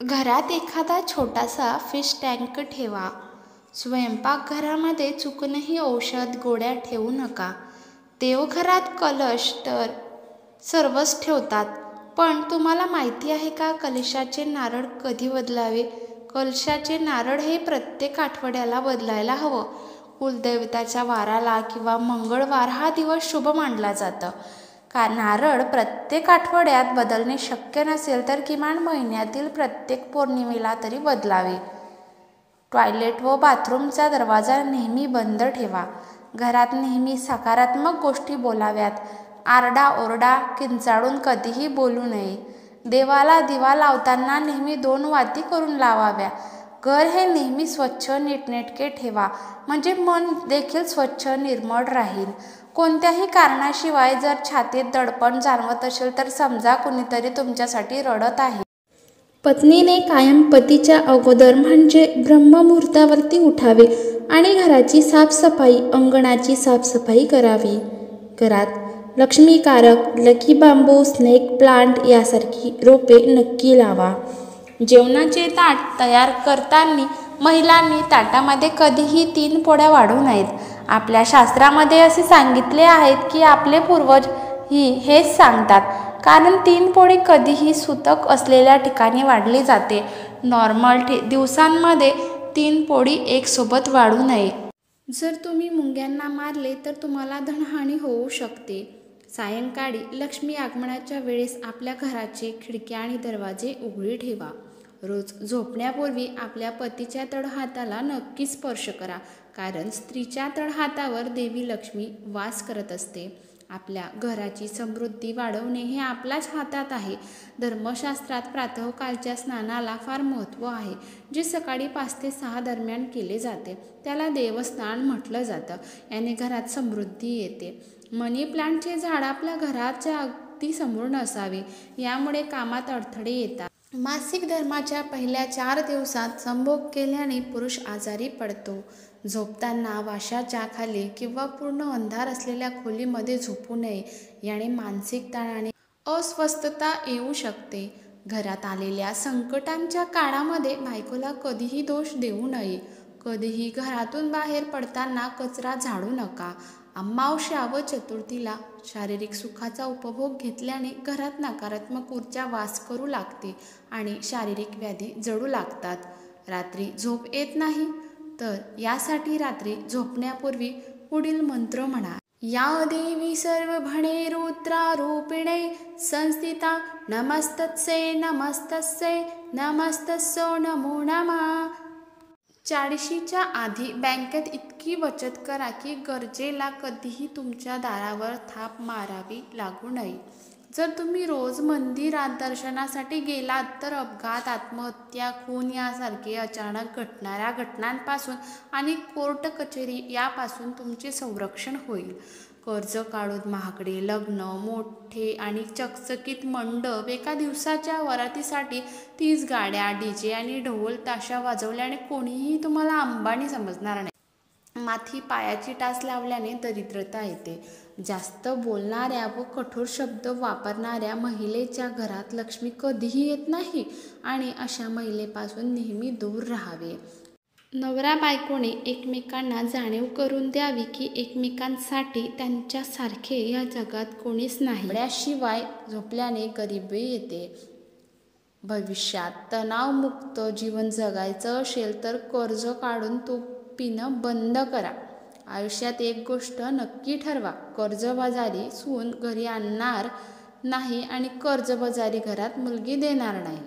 घरात एखादा छोटासा फिश टँक ठेवा. स्वयंपाकघरामध्ये चुकूनही औषध गोळ्या ठेवू नका. देवघरात कलश तर सर्वच ठेवतात, पण तुम्हाला माहिती आहे का कलशाचे नारळ कधी बदलावे? कलशाचे नारळ हे प्रत्येक आठवड्याला बदलायला हवं. कुलदैवताच्या वाराला किंवा मंगळवार हा दिवस शुभ मानला जातं. नारळ प्रत्येक आठवड्यात बदलणे शक्य नसेल तर किमान महिन्यातील प्रत्येक पौर्णिमेला तरी बदलावे. टॉयलेट व बाथरूमचा दरवाजा नेहमी बंद ठेवा. घरात नेहमी सकारात्मक गोष्टी बोलाव्यात. आरडाओरडा किंचाळून कधीही बोलू नये. देवाला दिवा लावताना नेहमी 2 वाती करून लावाव्या. घर हे नेहमी स्वच्छ नीटनेटके ठेवा, म्हणजे मन देखील स्वच्छ निर्मळ राहील. कोणत्याही कारणाशिवाय जर छातीत दडपण जाणवत असेल तर समजा कुणीतरी तुमच्यासाठी रडत आहे. पत्नीने कायम पतीच्या अगोदर म्हणजे ब्रह्ममुहूर्तावरती उठावे आणि घराची साफसफाई, अंगणाची साफसफाई करावी. घरात लक्ष्मीकारक लकी बांबू, स्नेक प्लांट यासारखी रोपे नक्की लावा. जेवणाचे ताट तयार करताना महिलांनी ताटामध्ये कधीही 3 पोळ्या वाढू नयेत. आपल्या शास्त्रामध्ये असे सांगितले आहेत की आपले पूर्वज हेच सांगतात, कारण 3 पोळी कधीही सुतक असलेल्या ठिकाणी वाढली जाते. नॉर्मल दिवसांमध्ये 3 पोळी एकसोबत वाढू नये. जर तुम्ही मुंग्यांना मारले तर तुम्हाला धनहानी होऊ शकते. सायंकाळी लक्ष्मी आगमनाच्या वेळेस आपल्या घराचे खिडक्या आणि दरवाजे उघडे ठेवा. रोज झोपण्यापूर्वी आपल्या पतीच्या तळहाताला नक्की स्पर्श करा, कारण स्त्रीच्या तळहातावर देवी लक्ष्मी वास करत असते. आपल्या घराची समृद्धी वाढवणे हे आपल्याच हातात आहे. धर्मशास्त्रात प्रातःकाळच्या स्नानाला फार महत्त्व आहे, जे सकाळी 5 ते 6 दरम्यान केले जाते. त्याला देवस्थान म्हटलं जातं. याने घरात समृद्धी येते. मनी प्लांटचे झाड आपल्या घराच्या अगदी समोर नसावे, यामुळे कामात अडथळे येतात. मासिक धर्माच्या पहिल्या 4 दिवसात संभोग केल्याने पुरुष आजारी पडतो. झोपताना वाशाच्या खाली किंवा पूर्ण अंधार असलेल्या खोलीमध्ये झोपू नये. याने मानसिक ताण आणि अस्वस्थता येऊ शकते. घरात आलेल्या संकटांच्या काळामध्ये बायकोला कधीही दोष देऊ नये. कधीही घरातून बाहेर पडताना कचरा झाडू नका. अमावास्या व चतुर्थीला शारीरिक सुखाचा उपभोग घेतल्याने घरात नकारात्मक ऊर्जा वास करू लागते आणि शारीरिक व्याधी जडू लागतात. रात्री झोप येत नाही तर यासाठी रात्री झोपण्यापूर्वी पुढील मंत्र म्हणा. या देवी सर्वभणे रुद्रारूपिणे संस्थिता नमस्तस्यै नमस्तस्यै नमस्तस्यो नमो नमः. 40च्या आधी बँकेत इतकी बचत करा की गरजेला कधीही तुमच्या दारावर थाप मारावी लागू नये. जर तुम्ही रोज मंदिरात दर्शनासाठी गेलात तर अपघात, आत्महत्या, खून यासारखे अचानक घडणाऱ्या घटनांपासून आणि कोर्ट कचेरी यापासून तुमचे संरक्षण होईल. कर्ज काढून महागडे लग्न, मोठे आणि चकचकीत मंडप, एका दिवसाच्या वरातीसाठी 30 गाड्या, डीजे आणि ढोल ताशा वाजवल्याने कोणीही तुम्हाला अंबानी समजणार नाही. माथी पायाची टाच लावल्याने दरिद्रता येते. जास्त बोलणाऱ्या व कठोर शब्द वापरणाऱ्या महिलेच्या घरात लक्ष्मी कधीही येत नाही आणि अशा महिलेपासून नेहमी दूर राहावे. नवरा बायकोने एकमेकांना जाणीव करून द्यावी की एकमेकांसाठी त्यांच्यासारखे या जगात कोणीच नाही. शिवाय झोपल्याने गरिबी येते. भविष्यात तणावमुक्त जीवन जगायचं असेल तर कर्ज काढून तो पिणं बंद करा. आयुष्यात एक गोष्ट नक्की ठरवा, कर्जबाजारी सून घरी आणणार नाही आणि कर्जबाजारी घरात मुलगी देणार नाही.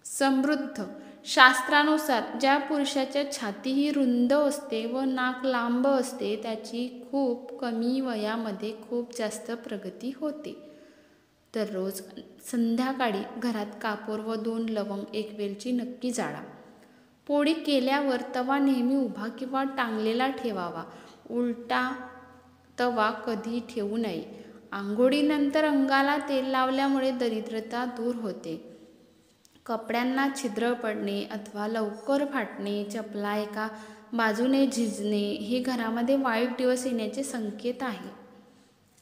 समृद्ध शास्त्रानुसार ज्या पुरुषाच्या छाती ही रुंद असते व नाक लांब असते त्याची खूप कमी वयामध्ये खूप जास्त प्रगती होते. दररोज संध्याकाळी घरात कापूर व 2 लवंग, 1 वेलची नक्की जाळा. पोळी केल्यावर तवा नेहमी उभा किंवा टांगलेला ठेवावा. उलटा तवा कधी ठेवू नये. आंघोळीनंतर अंगाला तेल लावल्यामुळे दरिद्रता दूर होते. कपड्यांना छिद्र पडणे अथवा लवकर फाटणे, चपला एका बाजूने झिजणे हे घरामध्ये वाईट दिवस येण्याचे संकेत आहे.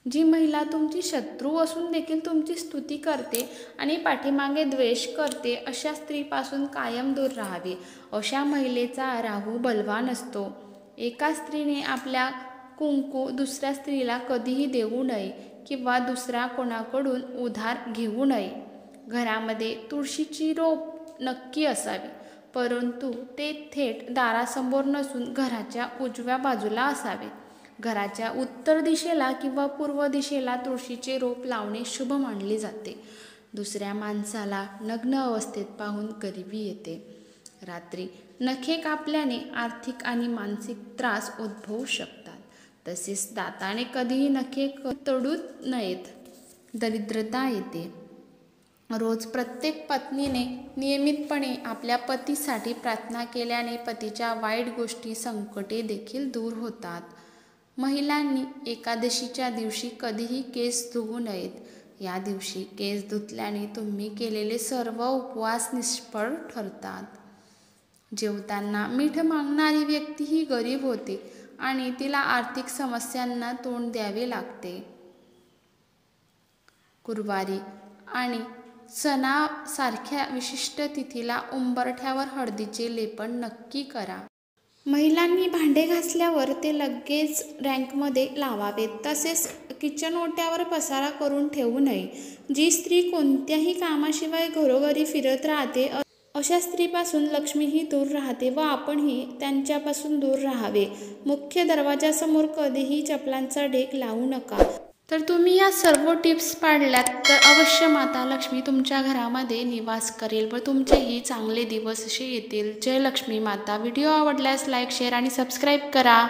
जी महिला तुमची शत्रू असून देखील तुमची स्तुती करते आणि पाठीमागे द्वेष करते अशा स्त्रीपासून कायम दूर राहावे. अशा महिलेचा राहू बलवान असतो. एका स्त्रीने आपल्या कुंकू दुसऱ्या स्त्रीला कधीही देऊ नये किंवा दुसऱ्या कोणाकडून उधार घेऊ नये. घरामध्ये तुळशीची रोप नक्की असावी, परंतु ते थेट दारासमोर नसून घराच्या उजव्या बाजूला असावे. घराच्या उत्तर दिशेला किंवा पूर्व दिशेला तुळशीचे रोप लावणे शुभ मानले जाते. दुसऱ्या माणसाला नग्न अवस्थेत पाहून गरिबी येते. रात्री नखे कापल्याने आर्थिक आणि मानसिक त्रास उद्भवू शकतात. तसेच दाताने कधीही नखे तोडू नयेत, दरिद्रता येते. रोज प्रत्येक पत्नीने नियमितपणे आपल्या पतीसाठी प्रार्थना केल्याने पतीच्या वाईट गोष्टी, संकटे देखील दूर होतात. महिलांनी एकादशीच्या दिवशी कधीही केस धुवू नयेत. या दिवशी केस धुतल्याने तुम्ही केलेले सर्व उपवास निष्फळ ठरतात. जेवताना मीठ मागणारी व्यक्ती ही गरीब होते आणि तिला आर्थिक समस्यांना तोंड द्यावे लागते. गुरुवारी आणि सणासारख्या विशिष्ट तिथीला उंबरठ्यावर हळदीचे लेपन नक्की करा. महिलांनी भांडे घासल्यावर ते लगेच रॅकमध्ये लावावेत. तसेच किचन ओट्यावर पसारा करून ठेवू नये. जी स्त्री कोणत्याही कामाशिवाय घरोघरी फिरत राहते अशा स्त्रीपासून लक्ष्मीही दूर राहते व आपणही त्यांच्यापासून दूर राहावे. मुख्य दरवाजासमोर कधीही चपलांचा ढेग लावू नका. तर तुम्ही या सर्व टिप्स पाळल्यात तर अवश्य माता लक्ष्मी तुमच्या घरामध्ये निवास करेल व तुमचेही चांगले दिवस असे येतील. जय लक्ष्मी माता. व्हिडिओ आवडल्यास लाईक, शेअर आणि सबस्क्राईब करा.